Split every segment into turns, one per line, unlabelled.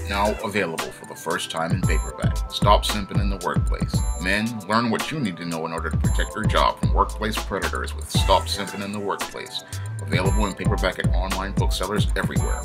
Now available for the first time in paperback. Stop simping in the workplace. Men, learn what you need to know in order to protect your job from workplace predators with Stop Simping in the Workplace. Available in paperback at online booksellers everywhere.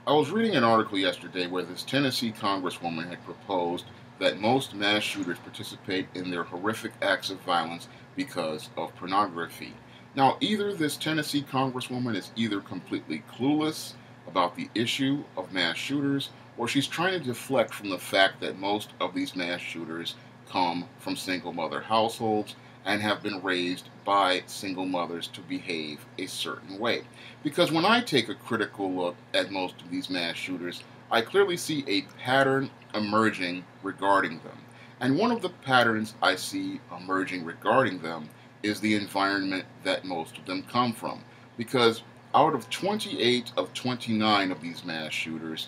I was reading an article yesterday where this Tennessee Congresswoman had proposed that most mass shooters participate in their horrific acts of violence because of pornography. Now, either this Tennessee Congresswoman is either completely clueless about the issue of mass shooters, or she's trying to deflect from the fact that most of these mass shooters come from single mother households and have been raised by single mothers to behave a certain way. Because when I take a critical look at most of these mass shooters, I clearly see a pattern emerging regarding them. And one of the patterns I see emerging regarding them is the environment that most of them come from. Because out of 28 of 29 of these mass shooters,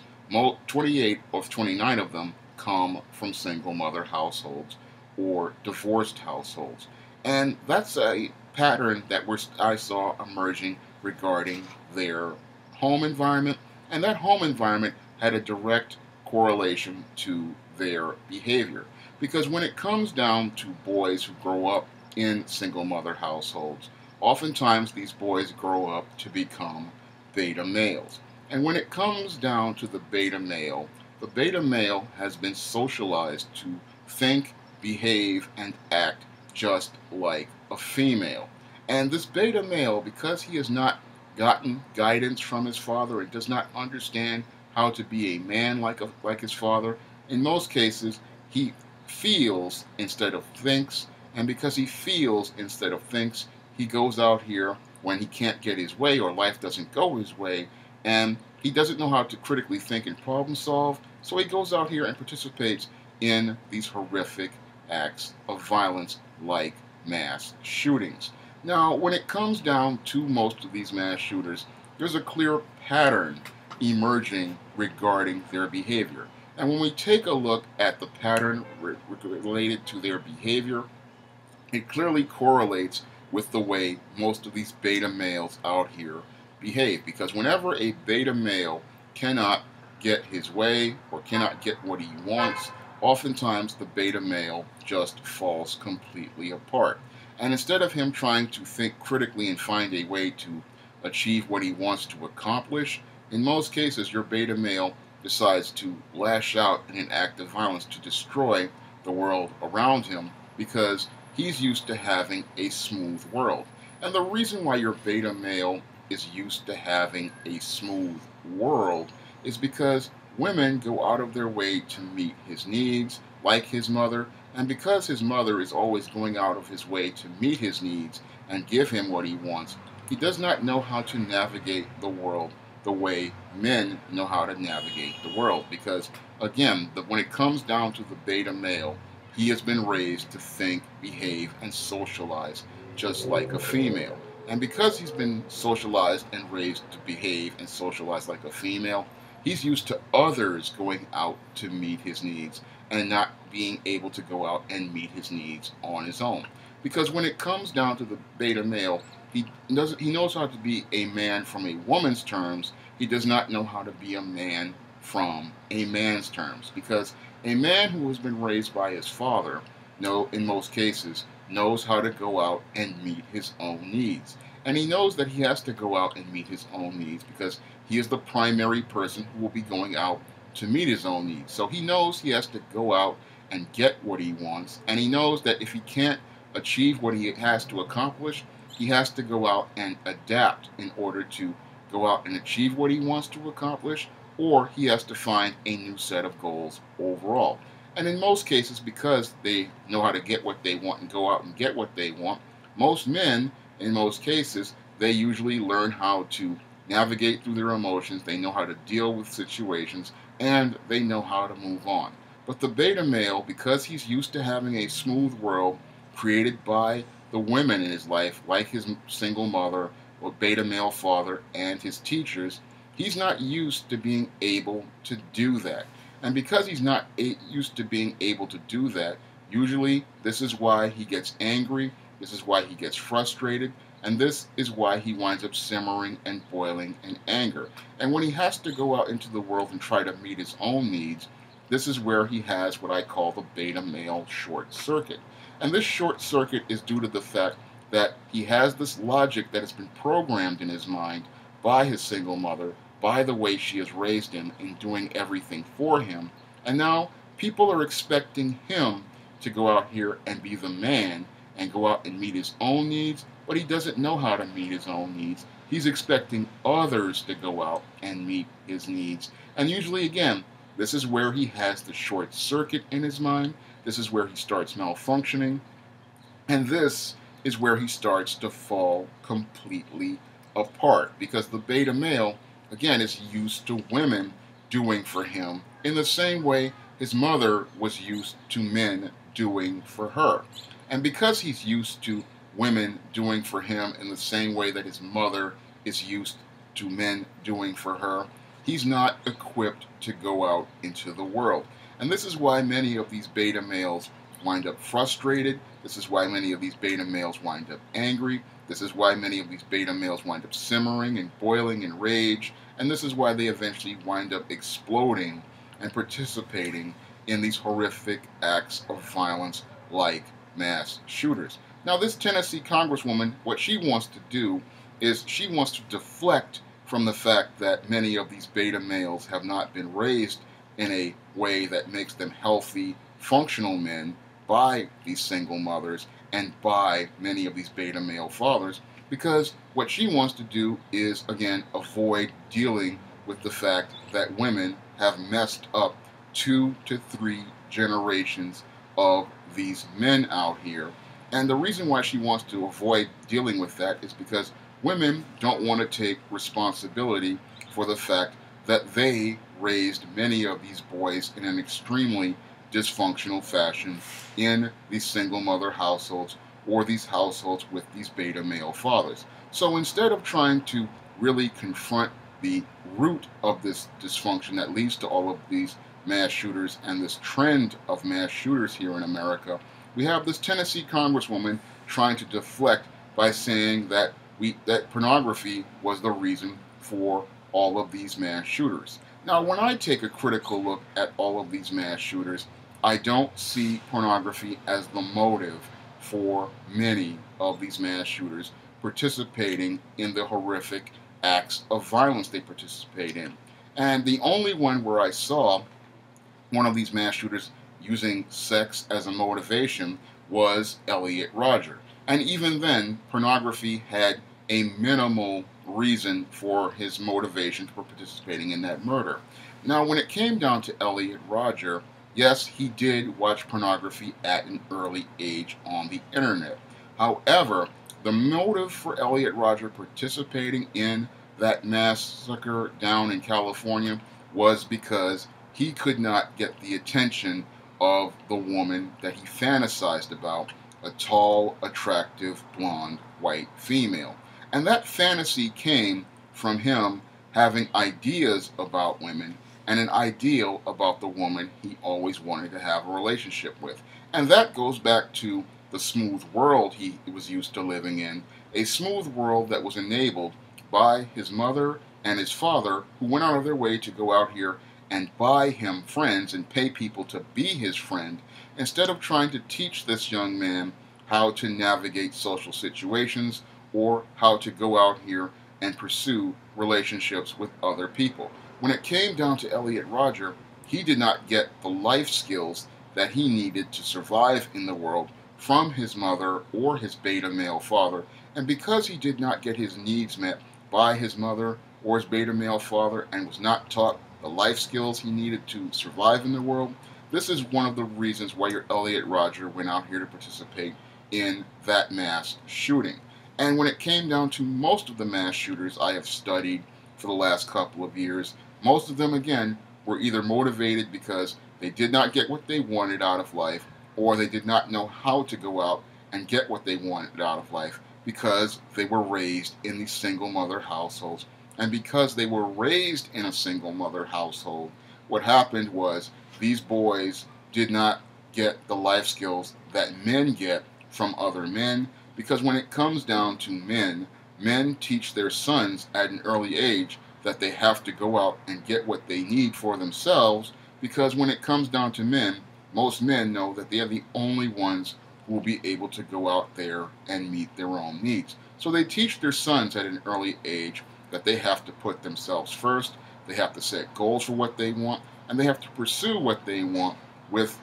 28 of 29 of them come from single mother households or divorced households. And that's a pattern that I saw emerging regarding their home environment, and that home environment had a direct correlation to their behavior. Because when it comes down to boys who grow up in single mother households, oftentimes these boys grow up to become beta males. And when it comes down to the beta male has been socialized to think, behave, and act just like a female. And this beta male, because he has not gotten guidance from his father and does not understand how to be a man like his father, in most cases he feels instead of thinks, and because he feels instead of thinks, he goes out here when he can't get his way or life doesn't go his way, and he doesn't know how to critically think and problem solve, so he goes out here and participates in these horrific acts of violence like mass shootings. Now, when it comes down to most of these mass shooters, there's a clear pattern emerging regarding their behavior. And when we take a look at the pattern related to their behavior, it clearly correlates with the way most of these beta males out here behave. Because whenever a beta male cannot get his way or cannot get what he wants, oftentimes the beta male just falls completely apart. And instead of him trying to think critically and find a way to achieve what he wants to accomplish, in most cases your beta male decides to lash out in an act of violence to destroy the world around him because he's used to having a smooth world. And the reason why your beta male is used to having a smooth world is because women go out of their way to meet his needs, like his mother, and because his mother is always going out of his way to meet his needs and give him what he wants, he does not know how to navigate the world the way men know how to navigate the world. Because, again, when it comes down to the beta male, he has been raised to think, behave, and socialize just like a female. And because he's been socialized and raised to behave and socialize like a female, he's used to others going out to meet his needs and not being able to go out and meet his needs on his own. Because when it comes down to the beta male, he knows how to be a man from a woman's terms. He does not know how to be a man from a man's terms. Because a man who has been raised by his father, in most cases, knows how to go out and meet his own needs. And he knows that he has to go out and meet his own needs because he is the primary person who will be going out to meet his own needs. So he knows he has to go out and get what he wants, and he knows that if he can't achieve what he has to accomplish, he has to go out and adapt in order to go out and achieve what he wants to accomplish, or he has to find a new set of goals overall. And in most cases, because they know how to get what they want and go out and get what they want, most men, in most cases, they usually learn how to navigate through their emotions, they know how to deal with situations, and they know how to move on. But the beta male, because he's used to having a smooth world created by the women in his life, like his single mother or beta male father and his teachers, he's not used to being able to do that. And because he's not used to being able to do that, usually this is why he gets angry, this is why he gets frustrated, And this is why he winds up simmering and boiling in anger. And when he has to go out into the world and try to meet his own needs, this is where he has what I call the beta male short circuit. And this short circuit is due to the fact that he has this logic that has been programmed in his mind by his single mother, by the way she has raised him in doing everything for him. And now people are expecting him to go out here and be the man and go out and meet his own needs, but he doesn't know how to meet his own needs. He's expecting others to go out and meet his needs. And usually, again, this is where he has the short circuit in his mind. This is where he starts malfunctioning. And this is where he starts to fall completely apart, because the beta male, again, is used to women doing for him in the same way his mother was used to men doing for her. And because he's used to women doing for him in the same way that his mother is used to men doing for her, he's not equipped to go out into the world. And this is why many of these beta males wind up frustrated. This is why many of these beta males wind up angry. This is why many of these beta males wind up simmering and boiling in rage. And this is why they eventually wind up exploding and participating in these horrific acts of violence like mass shooters. Now, this Tennessee Congresswoman, what she wants to do is she wants to deflect from the fact that many of these beta males have not been raised in a way that makes them healthy, functional men by these single mothers and by many of these beta male fathers, because what she wants to do is, again, avoid dealing with the fact that women have messed up 2 to 3 generations of these men out here. And the reason why she wants to avoid dealing with that is because women don't want to take responsibility for the fact that they raised many of these boys in an extremely dysfunctional fashion in these single mother households or these households with these beta male fathers. So instead of trying to really confront the root of this dysfunction that leads to all of these mass shooters and this trend of mass shooters here in America, we have this Tennessee Congresswoman trying to deflect by saying that pornography was the reason for all of these mass shooters. Now, when I take a critical look at all of these mass shooters, I don't see pornography as the motive for many of these mass shooters participating in the horrific acts of violence they participate in. And the only one where I saw one of these mass shooters using sex as a motivation was Elliot Rodger. And even then, pornography had a minimal reason for his motivation for participating in that murder. Now, when it came down to Elliot Rodger, yes, he did watch pornography at an early age on the internet. However, the motive for Elliot Rodger participating in that massacre down in California was because he could not get the attention of the woman that he fantasized about, a tall, attractive, blonde, white female. And that fantasy came from him having ideas about women and an ideal about the woman he always wanted to have a relationship with. And that goes back to the smooth world he was used to living in, a smooth world that was enabled by his mother and his father, who went out of their way to go out here and buy him friends and pay people to be his friend, instead of trying to teach this young man how to navigate social situations or how to go out here and pursue relationships with other people. When it came down to Elliot Rodger, he did not get the life skills that he needed to survive in the world from his mother or his beta male father. And because he did not get his needs met by his mother or his beta male father and was not taught the life skills he needed to survive in the world, this is one of the reasons why your Elliot Rodger went out here to participate in that mass shooting. And when it came down to most of the mass shooters I have studied for the last couple of years, most of them, again, were either motivated because they did not get what they wanted out of life, or they did not know how to go out and get what they wanted out of life because they were raised in these single mother households. And because they were raised in a single mother household, what happened was these boys did not get the life skills that men get from other men. Because when it comes down to men, men teach their sons at an early age that they have to go out and get what they need for themselves, because when it comes down to men, most men know that they are the only ones who will be able to go out there and meet their own needs. So they teach their sons at an early age that they have to put themselves first, they have to set goals for what they want, and they have to pursue what they want with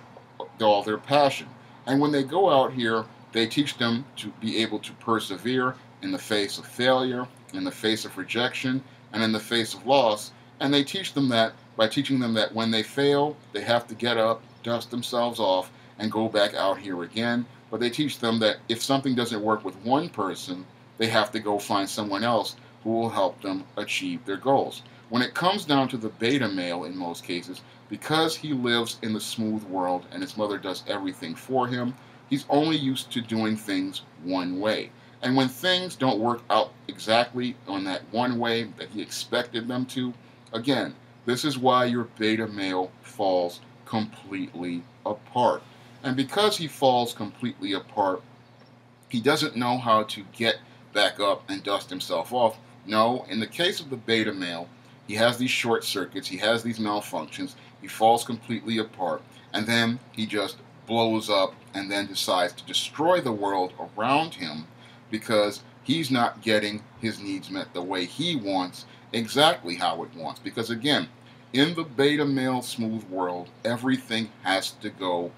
all their passion. And when they go out here, they teach them to be able to persevere in the face of failure, in the face of rejection, and in the face of loss. And they teach them that by teaching them that when they fail, they have to get up, dust themselves off, and go back out here again. But they teach them that if something doesn't work with one person, they have to go find someone else who will help them achieve their goals. When it comes down to the beta male in most cases, because he lives in the smooth world and his mother does everything for him, he's only used to doing things one way. And when things don't work out exactly on that one way that he expected them to, again, this is why your beta male falls completely apart. And because he falls completely apart, he doesn't know how to get back up and dust himself off. No, in the case of the beta male, he has these short circuits, he has these malfunctions, he falls completely apart, and then he just blows up and then decides to destroy the world around him because he's not getting his needs met the way he wants, exactly how it wants. Because again, in the beta male smooth world, everything has to go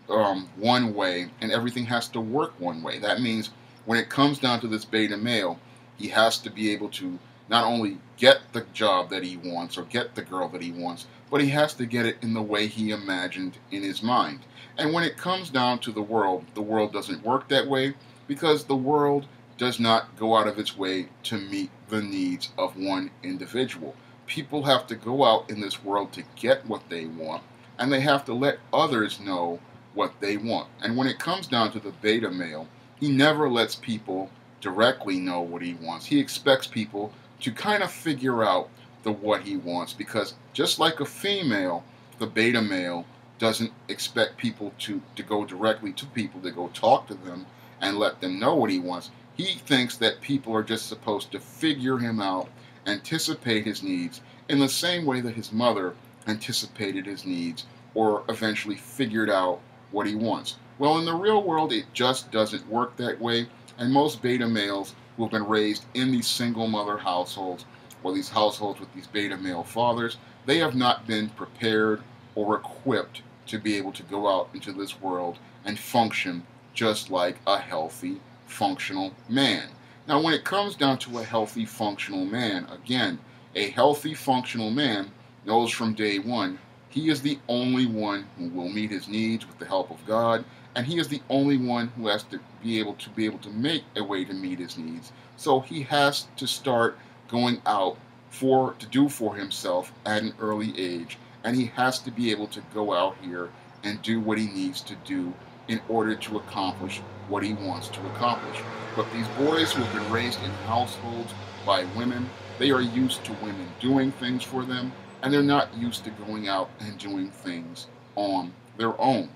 one way and everything has to work one way. That means when it comes down to this beta male, he has to be able to not only get the job that he wants or get the girl that he wants, but he has to get it in the way he imagined in his mind. And when it comes down to the world doesn't work that way because the world does not go out of its way to meet the needs of one individual. People have to go out in this world to get what they want, and they have to let others know what they want. And when it comes down to the beta male, he never lets people directly know what he wants. He expects people to kind of figure out what he wants, because just like a female, the beta male doesn't expect people to go directly to people, to go talk to them and let them know what he wants. He thinks that people are just supposed to figure him out, anticipate his needs, in the same way that his mother anticipated his needs or eventually figured out what he wants. Well, in the real world, it just doesn't work that way, and most beta males who have been raised in these single mother households or these households with these beta male fathers, they have not been prepared or equipped to be able to go out into this world and function just like a healthy, functional man. Now, when it comes down to a healthy, functional man, again, a healthy, functional man knows from day one he is the only one who will meet his needs with the help of God, and he is the only one who has to be able to make a way to meet his needs. So he has to start going out to do for himself at an early age, and he has to be able to go out here and do what he needs to do in order to accomplish what he wants to accomplish. But these boys who have been raised in households by women, they are used to women doing things for them, and they're not used to going out and doing things on their own.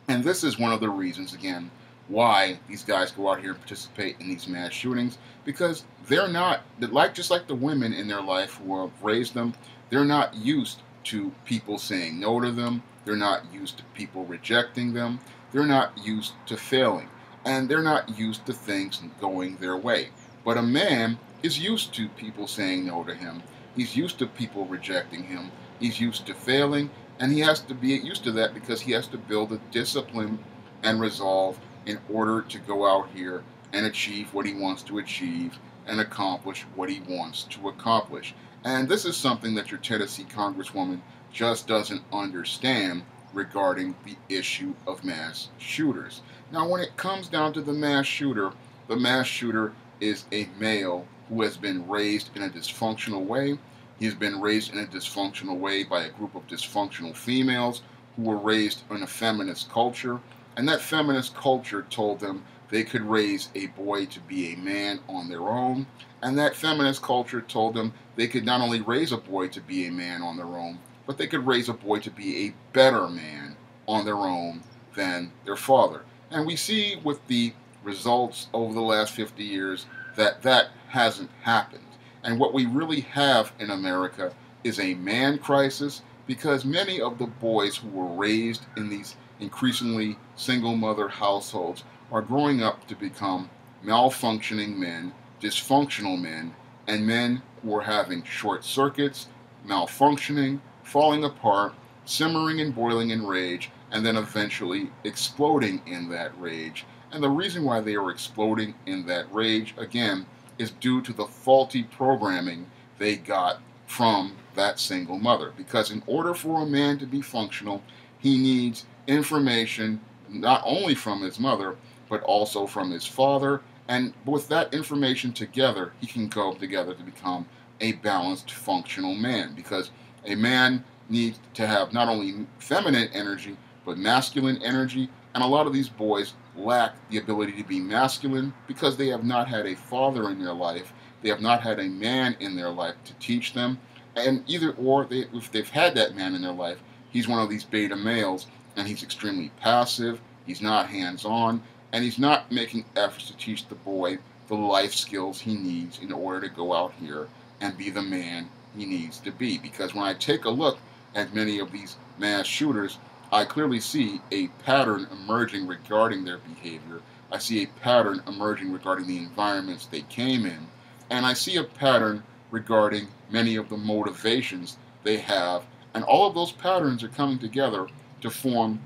And this is one of the reasons, again, why these guys go out here and participate in these mass shootings, because they're not, just like the women in their life who have raised them, they're not used to people saying no to them, they're not used to people rejecting them, they're not used to failing, and they're not used to things going their way. But a man is used to people saying no to him, he's used to people rejecting him, he's used to failing, and he has to be used to that because he has to build a discipline and resolve in order to go out here and achieve what he wants to achieve and accomplish what he wants to accomplish. And this is something that your Tennessee Congresswoman just doesn't understand regarding the issue of mass shooters. Now, when it comes down to the mass shooter is a male who has been raised in a dysfunctional way. He's been raised in a dysfunctional way by a group of dysfunctional females who were raised in a feminist culture, and that feminist culture told them they could raise a boy to be a man on their own, and that feminist culture told them they could not only raise a boy to be a man on their own, but they could raise a boy to be a better man on their own than their father. And we see with the results over the last 50 years that that hasn't happened. And what we really have in America is a man crisis, because many of the boys who were raised in these increasingly single mother households are growing up to become malfunctioning men, dysfunctional men, and men who are having short circuits, malfunctioning, falling apart, simmering and boiling in rage, and then eventually exploding in that rage. And the reason why they are exploding in that rage, again, is due to the faulty programming they got from that single mother. Because in order for a man to be functional, he needs information not only from his mother, but also from his father. And with that information together, he can go together to become a balanced, functional man. Because a man needs to have not only feminine energy, but masculine energy. And a lot of these boys lack the ability to be masculine because they have not had a father in their life. They have not had a man in their life to teach them. And either or, if they've had that man in their life, he's one of these beta males, and he's extremely passive, he's not hands-on, and he's not making efforts to teach the boy the life skills he needs in order to go out here and be the man he needs to be. Because when I take a look at many of these mass shooters, I clearly see a pattern emerging regarding their behavior. I see a pattern emerging regarding the environments they came in. And I see a pattern regarding many of the motivations they have. And all of those patterns are coming together to form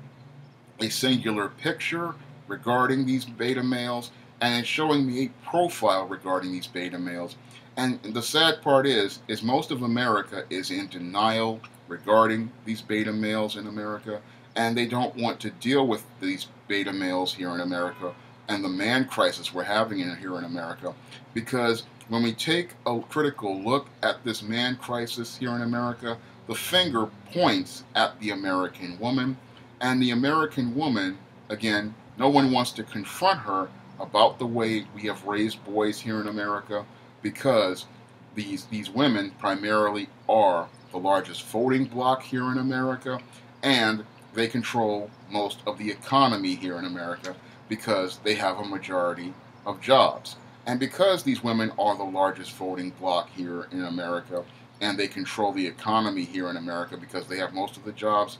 a singular picture regarding these beta males, and it's showing me a profile regarding these beta males. And the sad part is most of America is in denial regarding these beta males in America, and they don't want to deal with these beta males here in America and the man crisis we're having here in America. Because when we take a critical look at this man crisis here in America, the finger points at the American woman, and the American woman, again, no one wants to confront her about the way we have raised boys here in America, because these women primarily are the largest voting bloc here in America, and they control most of the economy here in America because they have a majority of jobs. And because these women are the largest voting bloc here in America, and they control the economy here in America because they have most of the jobs,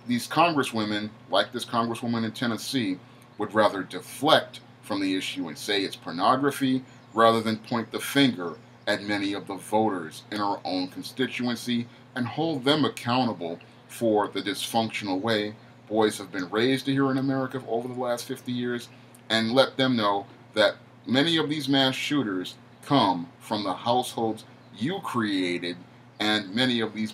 these congresswomen, like this congresswoman in Tennessee, would rather deflect from the issue and say it's pornography rather than point the finger at many of the voters in our own constituency and hold them accountable for the dysfunctional way boys have been raised here in America over the last 50 years, and let them know that many of these mass shooters come from the households you created, and many of these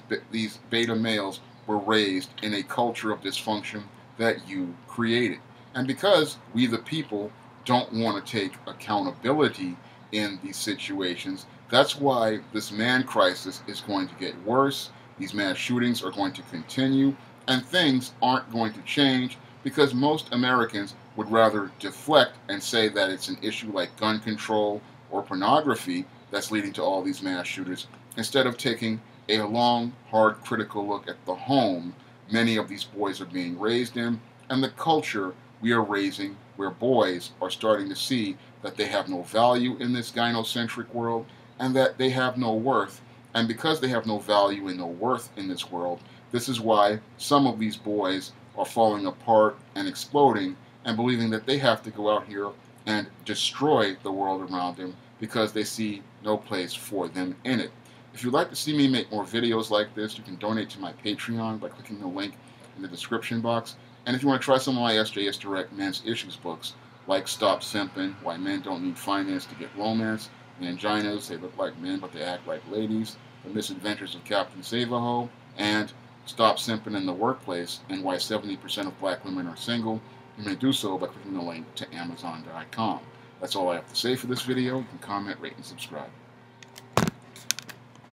beta males were raised in a culture of dysfunction that you created. And because we the people don't want to take accountability in these situations, that's why this man crisis is going to get worse. These mass shootings are going to continue, and things aren't going to change because most Americans would rather deflect and say that it's an issue like gun control or pornography that's leading to all these mass shooters, instead of taking a long, hard, critical look at the home many of these boys are being raised in, and the culture we are raising, where boys are starting to see that they have no value in this gynocentric world, and that they have no worth. And because they have no value and no worth in this world, this is why some of these boys are falling apart and exploding and believing that they have to go out here and destroy the world around them because they see no place for them in it. If you'd like to see me make more videos like this, you can donate to my Patreon by clicking the link in the description box. And if you want to try some of my SJS Direct Men's Issues books, like Stop Simping, Why Men Don't Need Finance to Get Romance, Manginas, They Look Like Men But They Act Like Ladies, The Misadventures of Captain Save-A-Ho, and Stop Simping in the Workplace, and Why 70% of Black Women Are Single, you may do so by clicking the link to Amazon.com. That's all I have to say for this video. You can comment, rate, and subscribe.